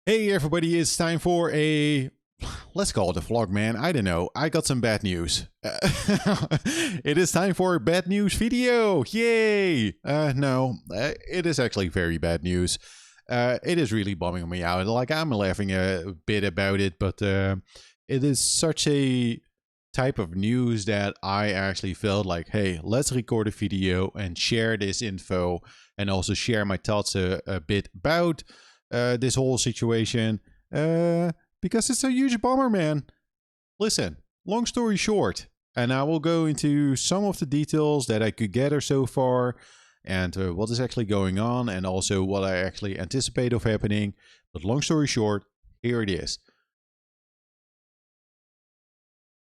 Hey everybody, it's time for let's call it a vlog, man. I don't know. I got some bad news. It is time for a bad news video. Yay! No, it is actually very bad news. It is really bumming me out. Like, I'm laughing a bit about it, but it is such a type of news that I actually felt like, hey, let's record a video and share this info and also share my thoughts a bit about this whole situation, because it's a huge bummer, man. Listen, long story short, and I will go into some of the details that I could gather so far and what is actually going on and also what I actually anticipate of happening. But long story short, here it is.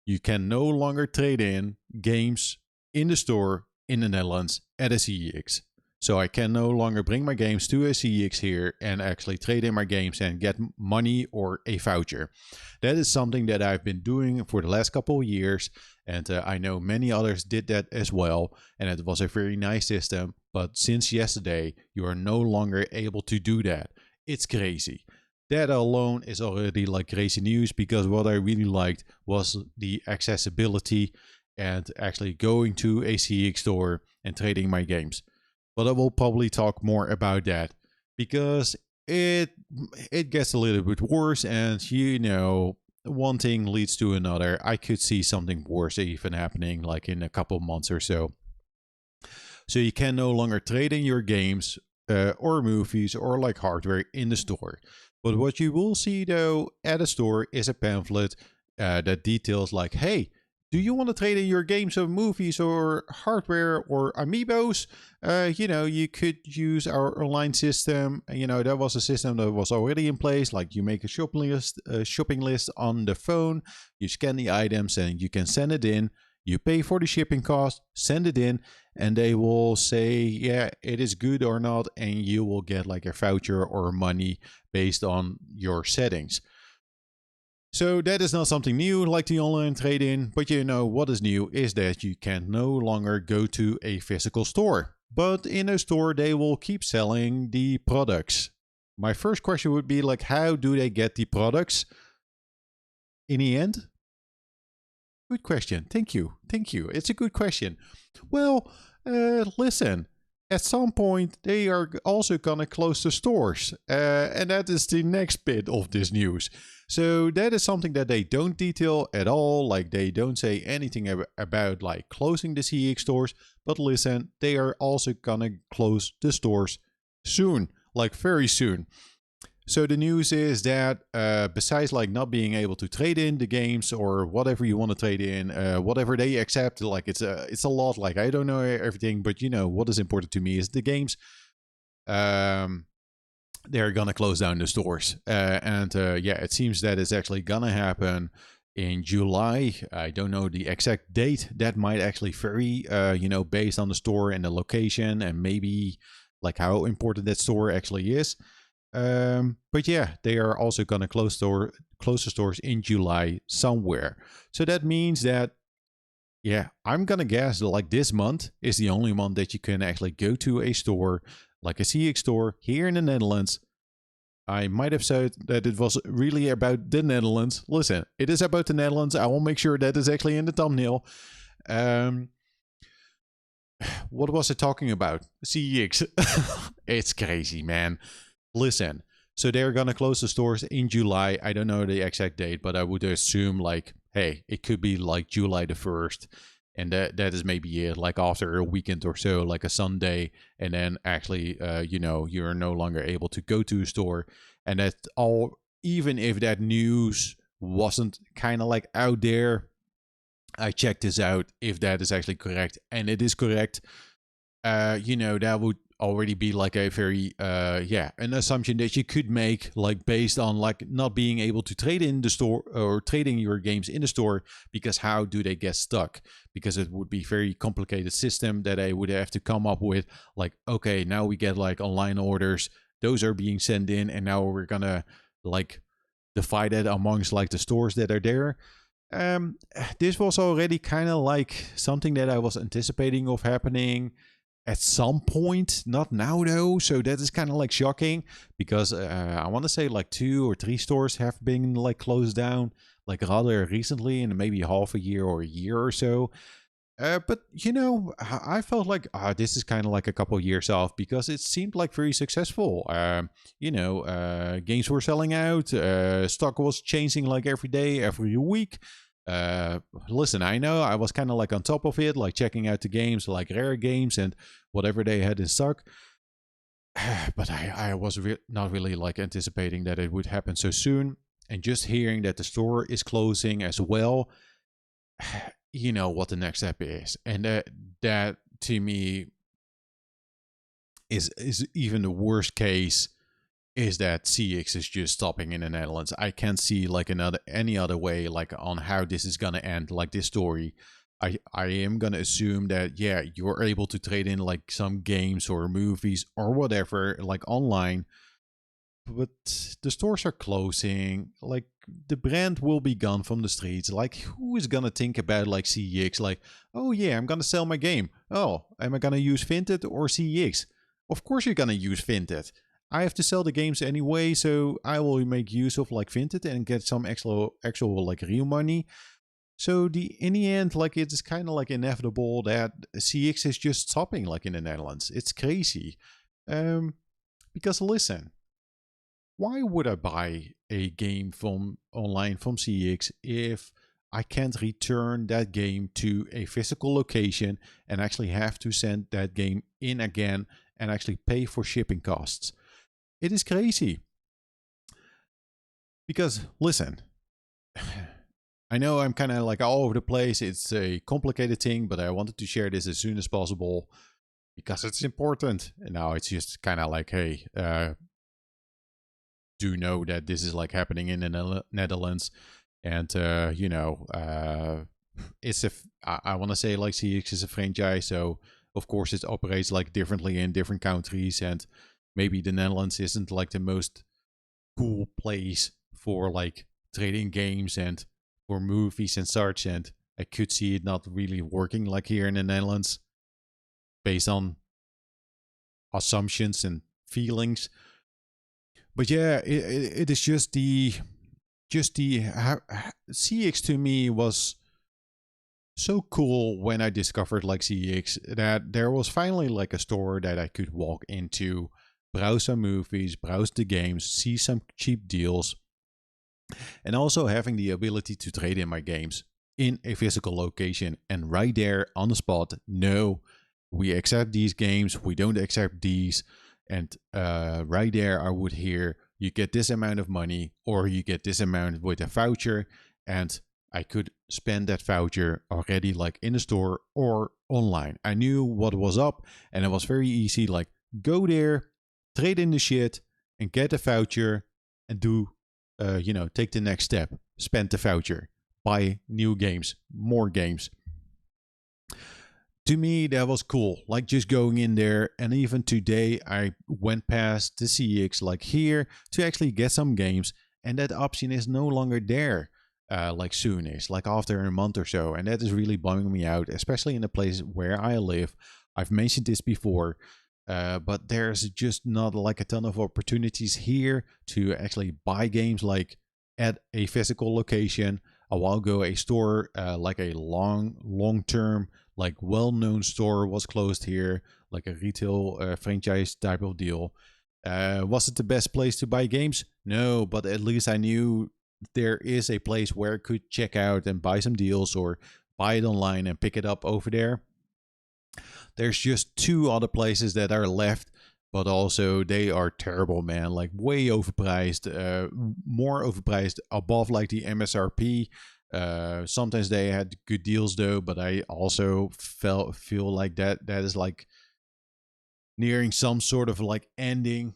You can no longer trade in games in the store in the Netherlands at a CEX. So I can no longer bring my games to a CEX here and actually trade in my games and get money or a voucher. That is something that I've been doing for the last couple of years, and I know many others did that as well, and it was a very nice system. But since yesterday, you are no longer able to do that. It's crazy. That alone is already like crazy news, because what I really liked was the accessibility and actually going to a CEX store and trading my games. But I will probably talk more about that because it gets a little bit worse, and you know, one thing leads to another. I could see something worse even happening like in a couple months or so. So you can no longer trade in your games or movies or like hardware in the store. But what you will see though at a store is a pamphlet that details like, hey, do you want to trade in your games or movies or hardware or amiibos? You know, you could use our online system. You know, that was a system that was already in place. Like, you make a shopping list on the phone, you scan the items and you can send it in. You pay for the shipping cost, send it in, and they will say, yeah, it is good or not, and you will get like a voucher or money based on your settings. So that is not something new like the online trade-in, but you know what is new is that you can no longer go to a physical store. But in a store, they will keep selling the products. My first question would be like, how do they get the products in the end? Good question. Thank you. Thank you. It's a good question. Well, listen. At some point, they are also going to close the stores. And that is the next bit of this news. So that is something that they don't detail at all. Like, they don't say anything about like closing the CEX stores. But listen, they are also going to close the stores soon. Like, very soon. So the news is that besides like not being able to trade in the games or whatever you want to trade in, whatever they accept, like it's a lot. Like, I don't know everything, but you know what is important to me is the games. They're gonna close down the stores, and yeah, it seems that it's actually gonna happen in July. I don't know the exact date. That might actually vary, you know, based on the store and the location, and maybe like how important that store actually is. But yeah, they are also gonna close the stores in July somewhere. So that means that, yeah, I'm gonna guess that like this month is the only month that you can actually go to a store, like a CEX store here in the Netherlands. I might have said that it was really about the Netherlands. Listen, it is about the Netherlands. I will make sure that is actually in the thumbnail. What was I talking about? CEX. It's crazy, man. Listen, so they're gonna close the stores in July. I don't know the exact date, but I would assume like, hey, it could be like July the 1st. And that is maybe it, like after a weekend or so, like a Sunday. And then actually, you know, you're no longer able to go to a store. And that's all, even if that news wasn't kind of like out there. I checked this out if that is actually correct. And it is correct. You know, that would already be like a very yeah, an assumption that you could make, like based on like not being able to trade in the store or trading your games in the store, because how do they get stuck? Because it would be very complicated system that they would have to come up with. Like, okay, now we get like online orders, those are being sent in, and now we're gonna like divide it amongst like the stores that are there. This was already kind of like something that I was anticipating of happening. at some point, not now though. So that is kind of like shocking because I want to say like 2 or 3 stores have been like closed down like rather recently in maybe half a year or a year or so. But you know, I felt like this is kind of like a couple years off because it seemed like very successful. Games were selling out, stock was changing like every day, every week. Uh, Listen, I know I was kind of like on top of it, like checking out the games, like rare games and whatever they had in stock. But I was not really like anticipating that it would happen so soon. And just hearing that the store is closing as well, you know what the next step is, and that to me is even the worst case is that CeX is just stopping in the Netherlands. I can't see like any other way like on how this is gonna end. Like this story, I am gonna assume that yeah, you're able to trade in like some games or movies or whatever like online, but the stores are closing. Like the brand will be gone from the streets. Like who is gonna think about like CeX? Like, oh yeah, I'm gonna sell my game. Oh, am I gonna use Vinted or CeX? Of course you're gonna use Vinted. I have to sell the games anyway, so I will make use of like Vinted and get some actual like real money. So in the end, like it's kind of like inevitable that CeX is just stopping like in the Netherlands. It's crazy. Because listen, why would I buy a game from online from CeX if I can't return that game to a physical location and actually have to send that game in again and actually pay for shipping costs? It is crazy. Because listen, I know I'm kind of like all over the place. It's a complicated thing, but I wanted to share this as soon as possible because it's important. And now it's just kind of like, hey, do know that this is like happening in the Netherlands, and it's I want to say like CeX is a franchise, so of course it operates like differently in different countries, and maybe the Netherlands isn't like the most cool place for like trading games and for movies and such, and I could see it not really working like here in the Netherlands based on assumptions and feelings. But yeah, it is just the CeX to me was so cool when I discovered like CeX that there was finally like a store that I could walk into, browse some movies, browse the games, see some cheap deals, and also having the ability to trade in my games in a physical location and right there on the spot. No, we accept these games, we don't accept these. And right there, I would hear you get this amount of money or you get this amount with a voucher. And I could spend that voucher already like in the store or online. I knew what was up and it was very easy. Like go there, trade in the shit and get a voucher and do, take the next step. Spend the voucher, buy new games, more games. To me, that was cool. Like just going in there, and even today, I went past the CeX like here to actually get some games, and that option is no longer there. Like soon is like after a month or so, and that is really bumming me out, especially in the place where I live. I've mentioned this before, but there's just not like a ton of opportunities here to actually buy games like at a physical location. A while ago, a store like a long term like well-known store was closed here, like a retail franchise type of deal. Was it the best place to buy games? No, but at least I knew there is a place where I could check out and buy some deals or buy it online and pick it up over there. There's just 2 other places that are left, but also they are terrible, man. Like way overpriced, more overpriced above like the MSRP. Sometimes they had good deals though, but I also feel like that is like nearing some sort of like ending.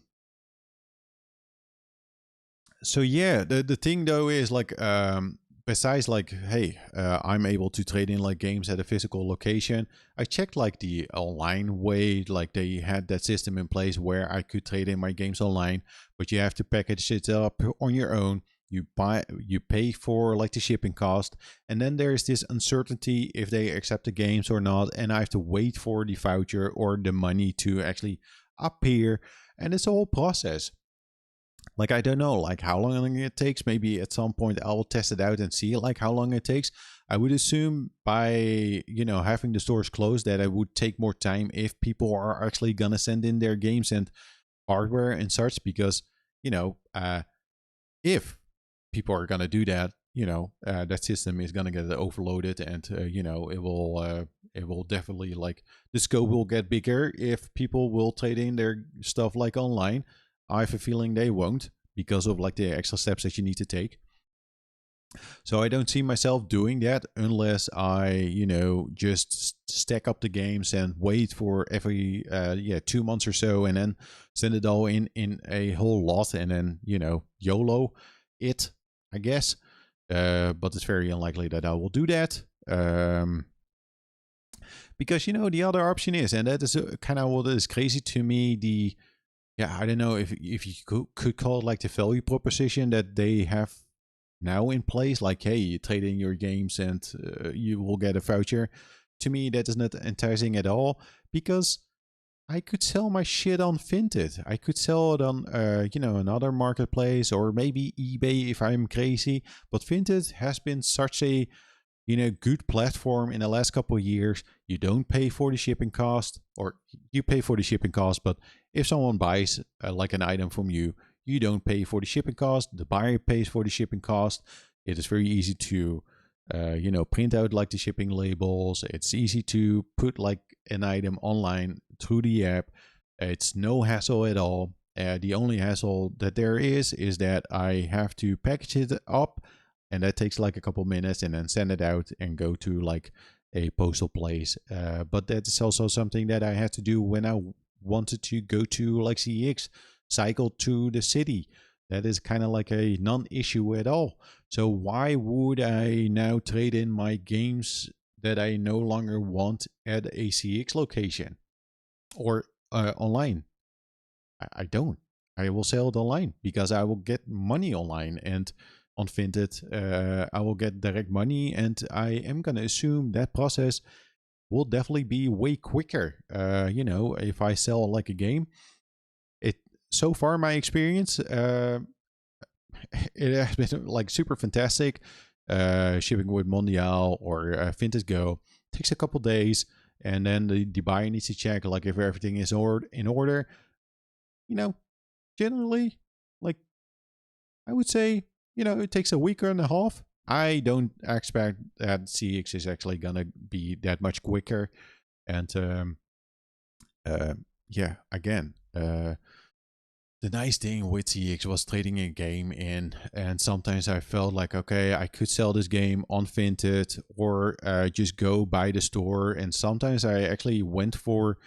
So yeah, the thing though is like besides like hey, I'm able to trade in like games at a physical location. I checked like the online way, like they had that system in place where I could trade in my games online, but you have to package it up on your own. you pay for like the shipping cost, and then there's this uncertainty if they accept the games or not, and I have to wait for the voucher or the money to actually appear, and it's a whole process. Like, I don't know like how long it takes. Maybe at some point I will test it out and see like how long it takes. I would assume by having the stores closed that it would take more time if people are actually gonna send in their games and hardware and such, because if people are gonna do that, that system is gonna get overloaded, and it will definitely, like, the scope will get bigger if people will trade in their stuff like online. I have a feeling they won't, because of like the extra steps that you need to take. So I don't see myself doing that unless I, just stack up the games and wait for every 2 months or so, and then send it all in a whole lot, and then YOLO it, I guess. But it's very unlikely that I will do that. Because the other option is, and that is kind of what is crazy to me. I don't know if you could call it like the value proposition that they have now in place, like, hey, you trade in your games and you will get a voucher. To me, that is not enticing at all, because I could sell my shit on Vinted. I could sell it on another marketplace, or maybe eBay if I'm crazy. But Vinted has been such a good platform in the last couple of years. You don't pay for the shipping cost, or you pay for the shipping cost, but if someone buys like an item from you, you don't pay for the shipping cost. The buyer pays for the shipping cost. It is very easy to print out like the shipping labels. It's easy to put like an item online through the app. It's no hassle at all. The only hassle that there is that I have to package it up, and that takes like a couple minutes, and then send it out and go to like a postal place. But that's also something that I had to do when I wanted to go to like CeX, cycle to the city. That is kind of like a non-issue at all. So why would I now trade in my games that I no longer want at a CeX location or online? I don't. I will sell it online because I will get money online, and on Vinted I will get direct money, and I am going to assume that process will definitely be way quicker. If I sell like a game, so far my experience, it has been like super fantastic. Shipping with Mondial or Vinted Go takes a couple days, and then the buyer needs to check like if everything is in order. Generally, like, I would say, it takes a week and a half. I don't expect that CeX is actually gonna be that much quicker. And again, the nice thing with CeX was trading a game in, and sometimes I felt like, okay, I could sell this game on Vinted or just go by the store. And sometimes I actually went for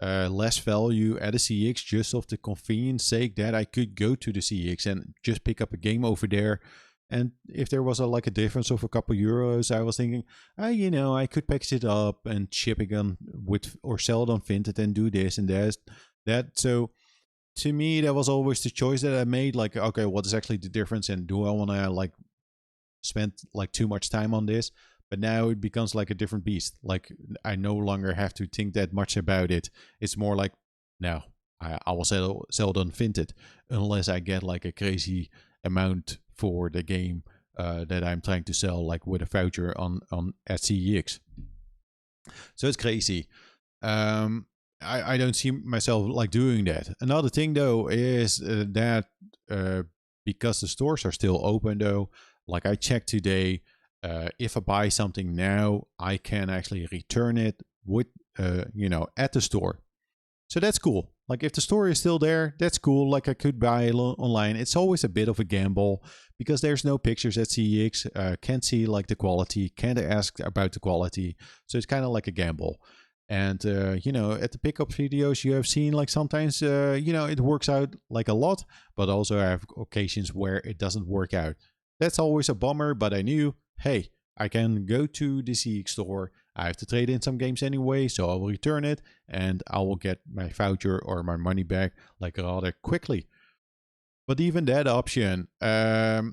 less value at a CeX just of the convenience sake that I could go to the CeX and just pick up a game over there. And if there was a difference of a couple euros, I was thinking, I could package it up and ship it on or sell it on Vinted and do this and that. So to me, that was always the choice that I made. Like, okay, what is actually the difference, and do I want to spend too much time on this? But now it becomes like a different beast. Like, I no longer have to think that much about it. It's more like, no, I will sell it on Vinted unless I get like a crazy amount for the game that I'm trying to sell, like with a voucher on at CeX. So it's crazy. I don't see myself doing that. Another thing though is that because the stores are still open though, like I checked today, if I buy something now, I can actually return it with at the store. So that's cool. Like, if the store is still there, that's cool. Like, I could buy it online. It's always a bit of a gamble because there's no pictures at CeX. Can't see the quality. Can't ask about the quality. So it's kind of like a gamble. And at the pickup videos you have seen, sometimes it works out a lot, but also I have occasions where it doesn't work out. That's always a bummer. But I knew, hey, I can go to the CeX store. I have to trade in some games anyway, so I will return it and I will get my voucher or my money back rather quickly. But even that option, that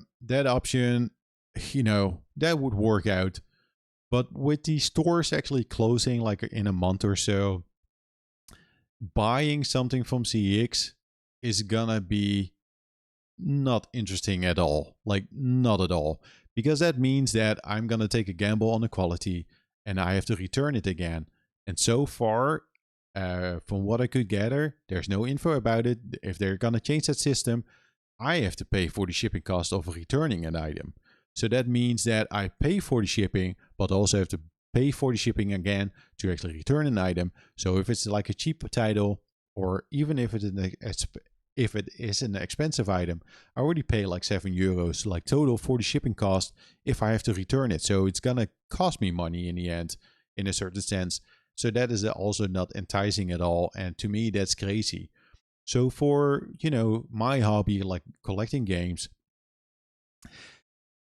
would work out. But with the stores actually closing like in a month or so, buying something from CX is gonna be not interesting at all. Like, not at all. Because that means that I'm gonna take a gamble on the quality and I have to return it again. And so far, from what I could gather, there's no info about it. If they're gonna change that system, I have to pay for the shipping cost of returning an item. So that means that I pay for the shipping, but also have to pay for the shipping again to actually return an item. So if it's like a cheap title, or even if it is an expensive item, I already pay like €7 like total for the shipping cost if I have to return it. So it's gonna cost me money in the end, in a certain sense. So that is also not enticing at all. And to me, that's crazy. So for, my hobby, like collecting games,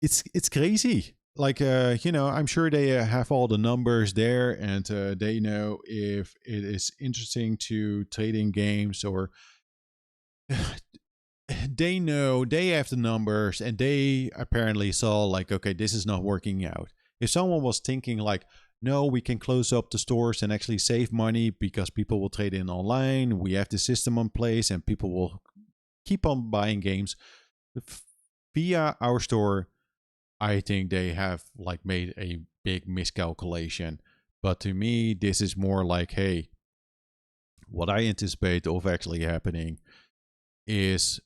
it's crazy. Like, I'm sure they have all the numbers there, and they know if it is interesting to trade in games, or they know, they have the numbers, and they apparently saw like, okay, this is not working out. If someone was thinking like, no, we can close up the stores and actually save money because people will trade in online, we have the system in place, and people will keep on buying games via our store, I think they have like made a big miscalculation. But to me, this is more like, hey, what I anticipate of actually happening is,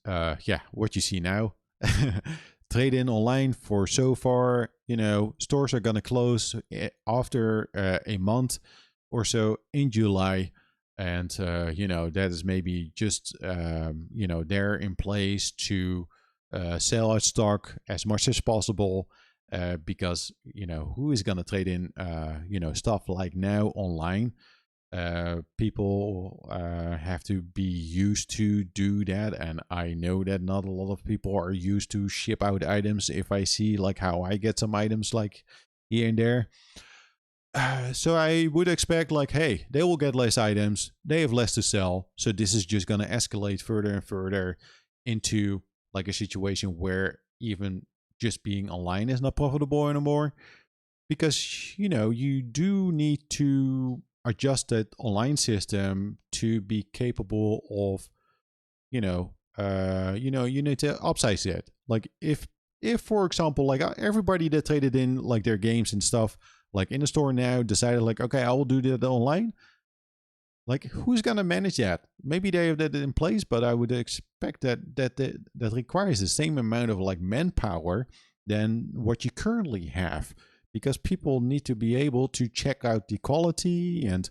what you see now. Trade in online for so far, stores are going to close after a month or so in July. And, that is maybe just, they're in place to sell out stock as much as possible. Because, who is going to trade in, stuff like now online? People have to be used to do that, and I know that not a lot of people are used to ship out items. If I see like how I get some items like here and there, so I would expect like, hey, they will get less items, they have less to sell, so this is just going to escalate further and further into like a situation where even just being online is not profitable anymore. Because you do need to adjust that online system to be capable of, you need to upsize it. Like if for example, like everybody that traded in like their games and stuff like in the store now decided like, okay, I will do that online. Like, who's gonna manage that? Maybe they have that in place, but I would expect that requires the same amount of like manpower than what you currently have, because people need to be able to check out the quality, and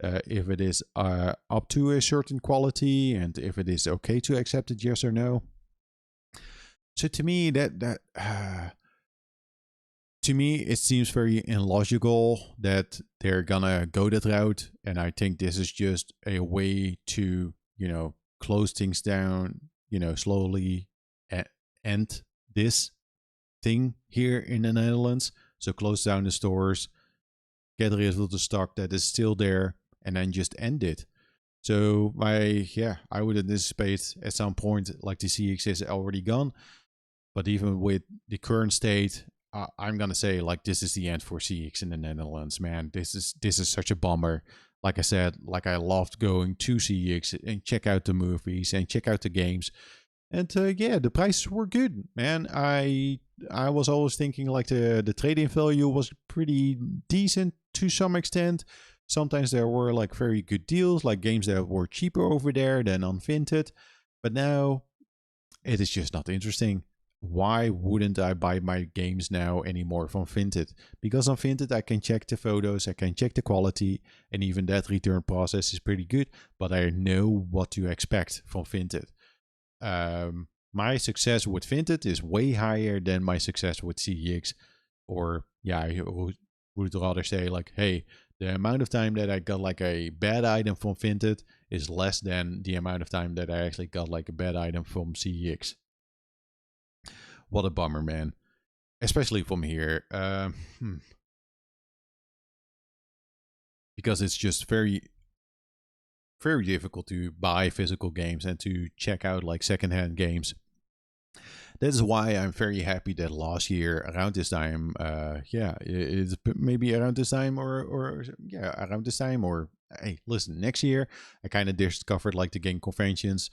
if it is up to a certain quality, and if it is okay to accept it, yes or no. So to me, to me, it seems very illogical that they're gonna go that route, and I think this is just a way to, close things down, slowly end this thing here in the Netherlands. So close down the stores, get rid of the stock that is still there, and then just end it. So I would anticipate at some point like the CX is already gone. But even with the current state, I'm gonna say like this is the end for CX in the Netherlands, man. This is such a bummer. Like I said, like I loved going to CX and check out the movies and check out the games, and the prices were good, man. I was always thinking like the trading value was pretty decent to some extent. Sometimes there were like very good deals, like games that were cheaper over there than on Vinted. But now it is just not interesting. Why wouldn't I buy my games now anymore from Vinted? Because on Vinted I can check the photos, I can check the quality, and even that return process is pretty good. But I know what to expect from Vinted. My success with Vinted is way higher than my success with CEX. Or I would rather say like, hey, the amount of time that I got like a bad item from Vinted is less than the amount of time that I actually got like a bad item from CEX. What a bummer, man. Especially from here. Because it's just very, very difficult to buy physical games and to check out like secondhand games. That is why I'm very happy that last year around this time, it's maybe around this time or yeah, around this time or hey, listen, next year I kind of discovered like the game conventions.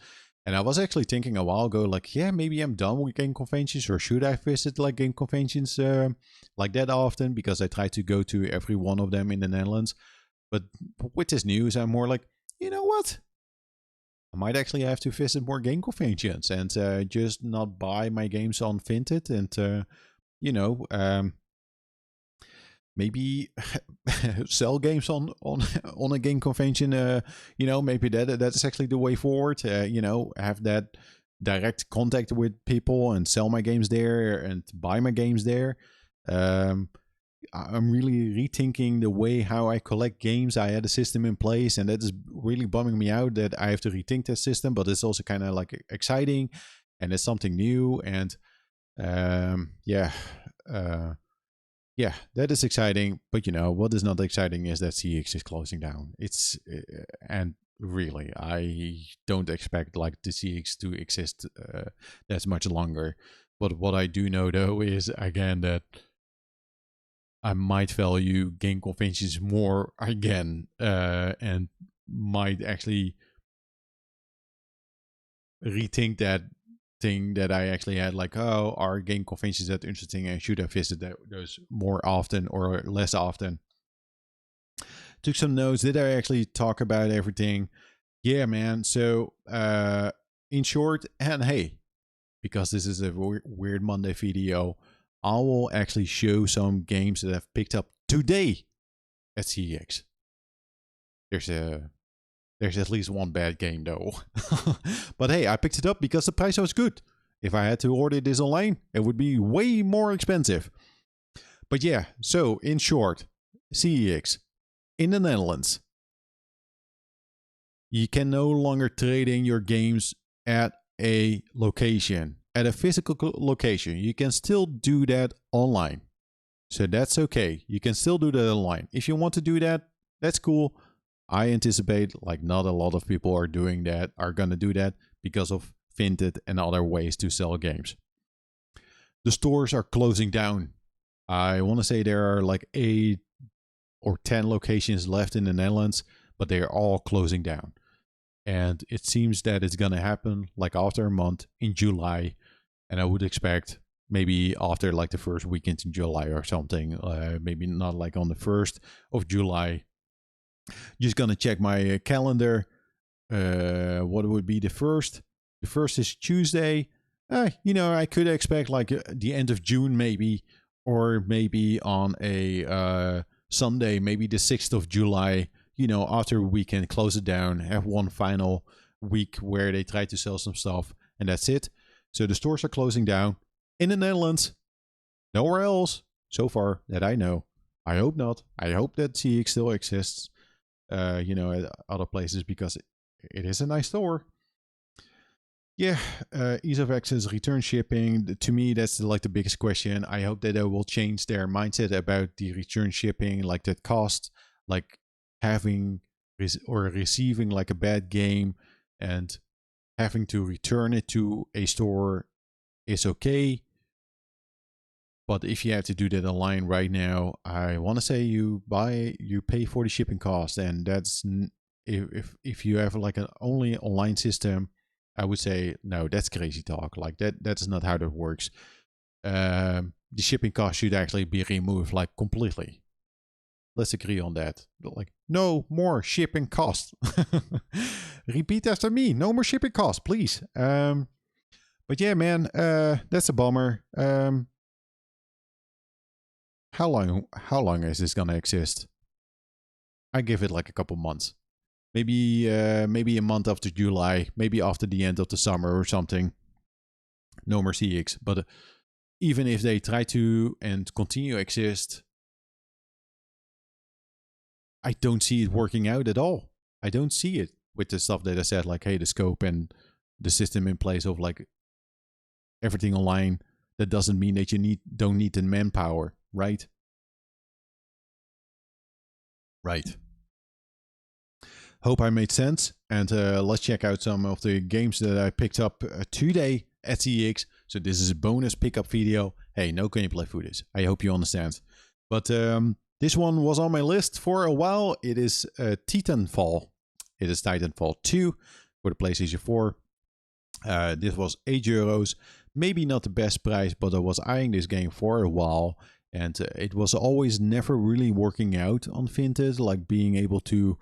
And I was actually thinking a while ago, like, yeah, maybe I'm done with game conventions, or should I visit like game conventions like that often? Because I try to go to every one of them in the Netherlands. But with this news, I'm more like, you know what? I might actually have to visit more game conventions and just not buy my games on Vinted and, you know, maybe sell games on a game convention. You know, maybe that's actually the way forward. You know, have that direct contact with people and sell my games there and buy my games there. I'm really rethinking the way how I collect games. I had a system in place, and that is really bumming me out that I have to rethink that system. But it's also kind of like exciting, and it's something new. And yeah, that is exciting. But you know what is not exciting is that CeX is closing down. It's and really, I don't expect like the CeX to exist that much longer. But what I do know though is again that I might value game conventions more again, and might actually rethink that thing that I actually had. Like, oh, are game conventions that interesting, and should I visit those more often or less often? Took some notes. Did I actually talk about everything? Yeah, man. So, in short, and hey, because this is a weird Monday video, I will actually show some games that I've picked up today at CEX. There's at least one bad game though. But hey, I picked it up because the price was good. If I had to order this online, it would be way more expensive. But yeah, so in short, CEX in the Netherlands, you can no longer trade in your games at a location, at a physical location. You can still do that online. So that's okay. You can still do that online. If you want to do that, that's cool. I anticipate like not a lot of people are doing that, are going to do that because of Vinted and other ways to sell games. The stores are closing down. I want to say there are like 8 or 10 locations left in the Netherlands, but they are all closing down. And it seems that it's going to happen like after a month in July. And I would expect maybe after like the first weekend in July or something, maybe not like on the 1st of July. Just going to check my calendar. What would be the 1st? The 1st is Tuesday. You know, I could expect like the end of June maybe, or maybe on a Sunday, maybe the 6th of July. You know, after we can close it down, have one final week where they try to sell some stuff, and that's it. So the stores are closing down in the Netherlands. Nowhere else so far that I know. I hope not. I hope that CeX still exists, you know, at other places because it is a nice store. Yeah, ease of access, return shipping. To me, that's like the biggest question. I hope that they will change their mindset about the return shipping, like that cost, like having or receiving like a bad game and having to return it to a store is okay. But if you have to do that online right now, I want to say you pay for the shipping cost, and that's if you have like an only online system, I would say no, that's crazy talk. Like that's not how that works. The shipping cost should actually be removed like completely. Let's agree on that. Like, no more shipping costs. Repeat after me. No more shipping costs, please. But yeah, man, that's a bummer. How long is this gonna exist? I give it like a couple months. Maybe a month after July, maybe after the end of the summer or something. No more CeX. But even if they try to and continue to exist, I don't see it working out at all. I don't see it with the stuff that I said, like, hey, the scope and the system in place of like everything online. That doesn't mean that you don't need the manpower, right? Right. Hope I made sense. And let's check out some of the games that I picked up today at CeX. So this is a bonus pickup video. Hey, no gameplay footage. I hope you understand. But this one was on my list for a while. It is Titanfall. It is Titanfall 2 for the PlayStation 4. This was €8. Maybe not the best price, but I was eyeing this game for a while. And it was always never really working out on Vinted, like being able to...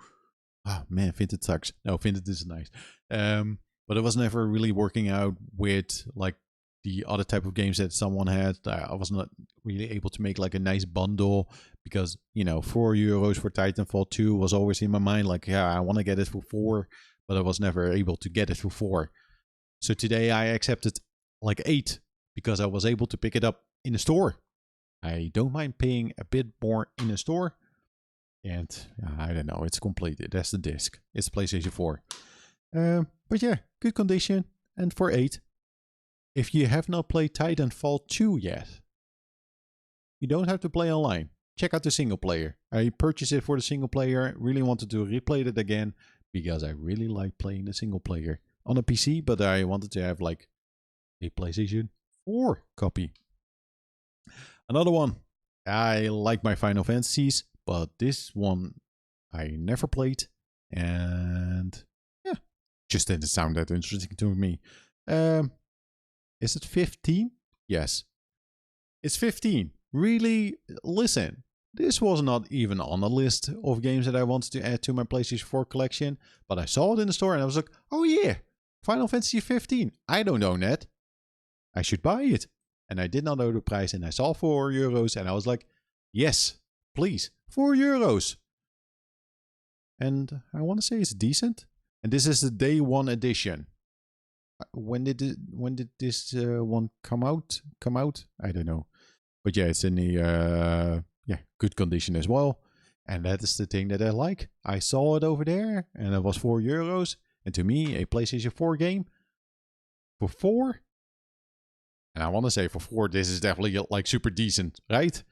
Oh man, Vinted sucks. No, Vinted is nice. But it was never really working out with like the other type of games that someone had. I was not really able to make like a nice bundle because, you know, €4 for Titanfall 2 was always in my mind. Like, yeah, I want to get it for 4, but I was never able to get it for 4. So today I accepted like 8 because I was able to pick it up in the store. I don't mind paying a bit more in the store. And I don't know, it's completed. That's the disc. It's PlayStation 4. But yeah, good condition. And for 8. If you have not played Titanfall 2 yet, you don't have to play online. Check out the single player. I purchased it for the single player. Really wanted to replay it again because I really like playing the single player on a PC. But I wanted to have like a PlayStation 4 copy. Another one. I like my Final Fantasies. But this one I never played, and yeah, just didn't sound that interesting to me. Is it 15? Yes, it's 15. Really, listen, this was not even on the list of games that I wanted to add to my PlayStation 4 collection, but I saw it in the store and I was like, oh yeah, Final Fantasy 15. I don't own that. I should buy it. And I did not know the price, and I saw €4, and I was like, yes, please. €4. And I want to say it's decent. And this is the day 1 edition. When did this one come out? I don't know. But yeah, it's in the good condition as well. And that is the thing that I like. I saw it over there and it was €4. And to me, a PlayStation 4 game for 4. And I want to say for 4, this is definitely like super decent, right?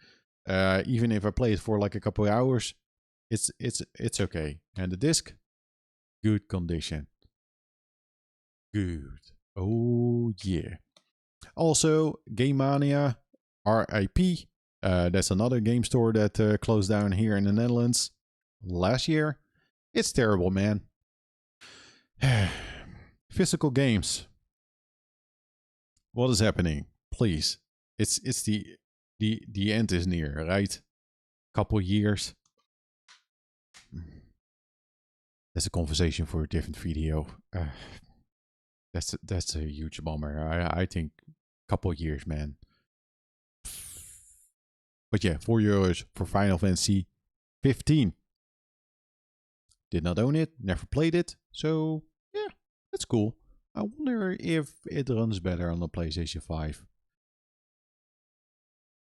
Even if I play it for like a couple of hours, it's okay. And the disc, good condition. Good. Oh yeah. Also, Game Mania, RIP. That's another game store that closed down here in the Netherlands last year. It's terrible, man. Physical games. What is happening? Please. It's the end is near, right? Couple years. That's a conversation for a different video. That's a huge bummer. I think couple years, man. But yeah, €4 for Final Fantasy 15. Did not own it, never played it. So yeah, that's cool. I wonder if it runs better on the PlayStation 5.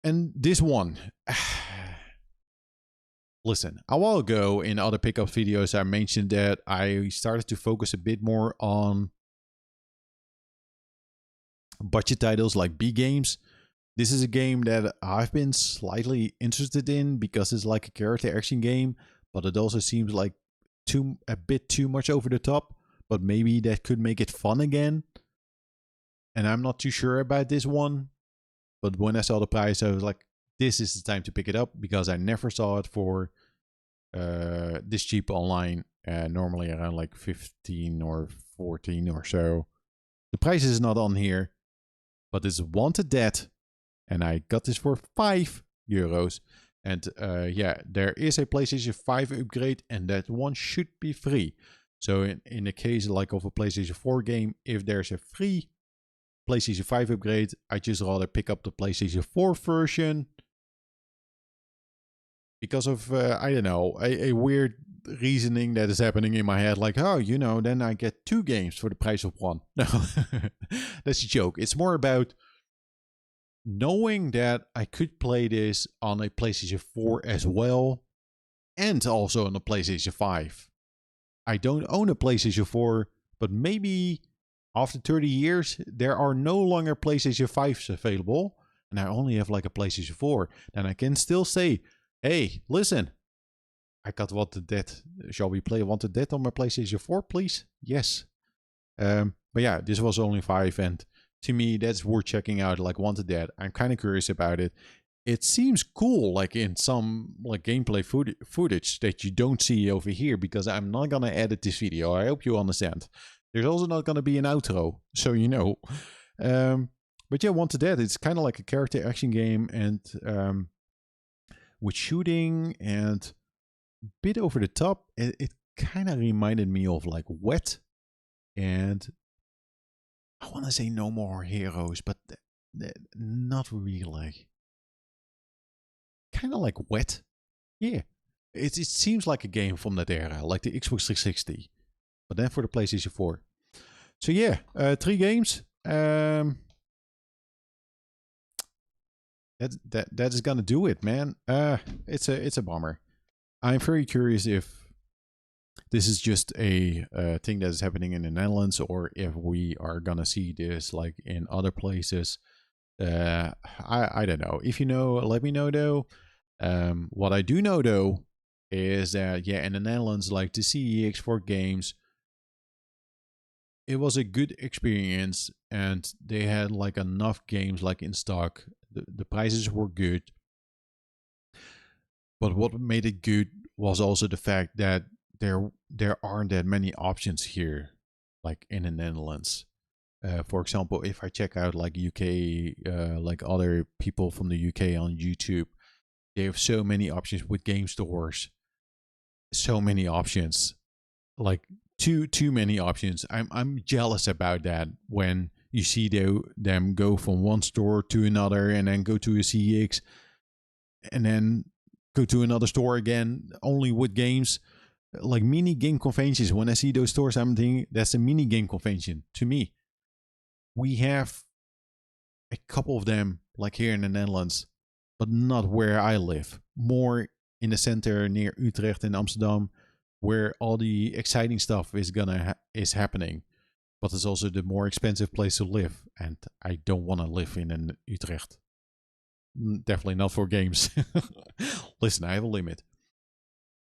And this one, listen, a while ago in other pickup videos, I mentioned that I started to focus a bit more on budget titles like B games. This is a game that I've been slightly interested in because it's like a character action game, but it also seems like a bit too much over the top, but maybe that could make it fun again. And I'm not too sure about this one. But when I saw the price, I was like, this is the time to pick it up because I never saw it for this cheap online. Normally around like 15 or 14 or so. The price is not on here, but it's Wanted Dead. And I got this for €5. And yeah, there is a PlayStation 5 upgrade and that one should be free. So in the case like of a PlayStation 4 game, if there's a free PlayStation 5 upgrade, I just rather pick up the PlayStation 4 version because of, I don't know, a weird reasoning that is happening in my head. Like, oh, you know, then I get 2 games for the price of 1. No, that's a joke. It's more about knowing that I could play this on a PlayStation 4 as well and also on a PlayStation 5. I don't own a PlayStation 4, but maybe after 30 years, there are no longer PlayStation 5s available, and I only have like a PlayStation 4. Then I can still say, hey, listen, I got Wanted Dead. Shall we play Wanted Dead on my PlayStation 4, please? Yes. But yeah, this was only 5, and to me, that's worth checking out. Like Wanted Dead, I'm kind of curious about it. It seems cool, like in some like gameplay footage that you don't see over here, because I'm not gonna edit this video. I hope you understand. There's also not gonna be an outro, so you know. But yeah, Wanted Dead, it's kind of like a character action game, and with shooting and a bit over the top. It kind of reminded me of like Wet, and I want to say No More Heroes, but not really. Kind of like Wet. Yeah. It seems like a game from that era, like the Xbox 360. But then for the PlayStation 4. So yeah, 3 games. That is gonna do it, man. It's a bummer. I'm very curious if this is just a thing that is happening in the Netherlands, or if we are gonna see this like in other places. I don't know. If you know, let me know though. What I do know though is that yeah, in the Netherlands, like the CEX for games, it was a good experience, and they had like enough games like in stock. The prices were good, but what made it good was also the fact that there aren't that many options here, like in the Netherlands. For example, if I check out like UK, like other people from the UK on YouTube, they have so many options with game stores. So many options, like too many options. I'm jealous about that when you see them go from one store to another, and then go to a CX, and then go to another store again, only with games. Like mini game conventions. When I see those stores, I'm thinking that's a mini game convention to me. We have a couple of them, like here in the Netherlands, but not where I live. More in the center near Utrecht and Amsterdam, where all the exciting stuff is happening. But it's also the more expensive place to live, and I don't want to live in an Utrecht. Definitely not for games. Listen, I have a limit.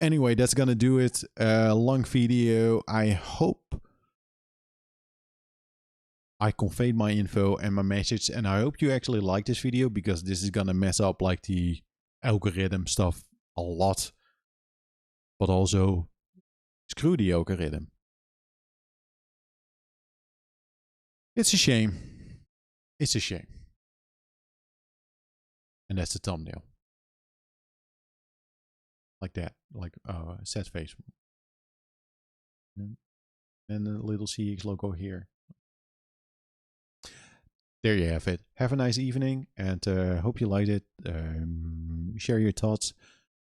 Anyway, that's gonna do it. Long video. I hope I conveyed my info and my message, and I hope you actually like this video, because this is gonna mess up like the algorithm stuff a lot. But also, screw the algorithm. It's a shame. It's a shame. And that's the thumbnail. Like that. Like sad face. And a little CX logo here. There you have it. Have a nice evening, and hope you liked it. Share your thoughts.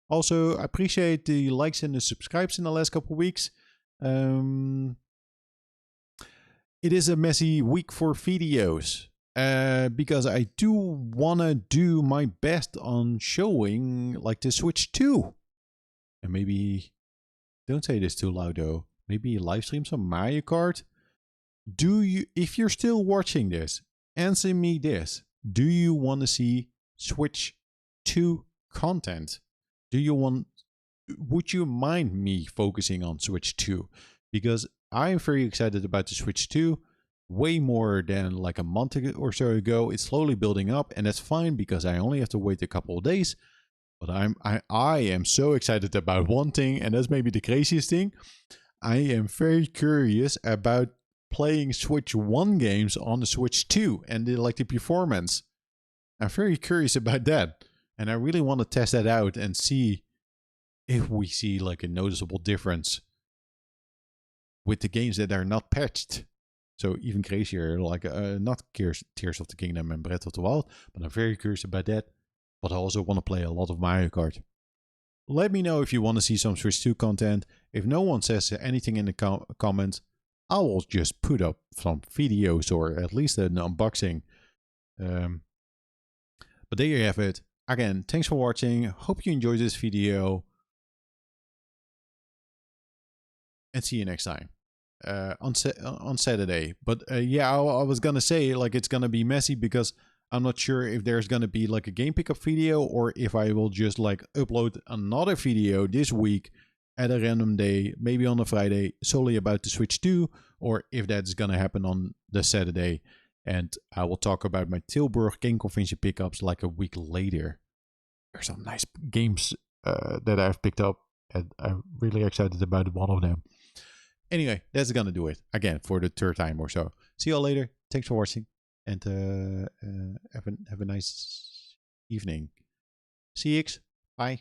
Also, I appreciate the likes and the subscribes in the last couple of weeks. It is a messy week for videos, because I do want to do my best on showing like the Switch 2. And maybe, don't say this too loud though, maybe live stream some Mario Kart. Do you, if you're still watching this, answer me this. Do you want to see Switch 2 content? Would you mind me focusing on Switch 2? Because I'm very excited about the Switch 2. Way more than like a month or so ago. It's slowly building up, and that's fine, because I only have to wait a couple of days. But I am so excited about one thing, and that's maybe the craziest thing. I am very curious about playing Switch 1 games on the Switch 2 and the performance. I'm very curious about that, and I really want to test that out and see if we see like a noticeable difference with the games that are not patched. So even crazier, like not Tears of the Kingdom and Breath of the Wild, but I'm very curious about that. But I also want to play a lot of Mario Kart. Let me know if you want to see some Switch 2 content. If no one says anything in the comments, I will just put up some videos, or at least an unboxing. But there you have it. Again, thanks for watching. Hope you enjoyed this video. And see you next time. On Saturday. But yeah, I was gonna say like it's gonna be messy, because I'm not sure if there's gonna be like a game pickup video, or if I will just like upload another video this week at a random day, maybe on a Friday, solely about the Switch 2, or if that's going to happen on the Saturday. And I will talk about my Tilburg Game Convention pickups like a week later. There's some nice games that I've picked up, and I'm really excited about one of them. Anyway, that's going to do it again for the third time or so. See you all later. Thanks for watching, and have a nice evening. CeX, bye.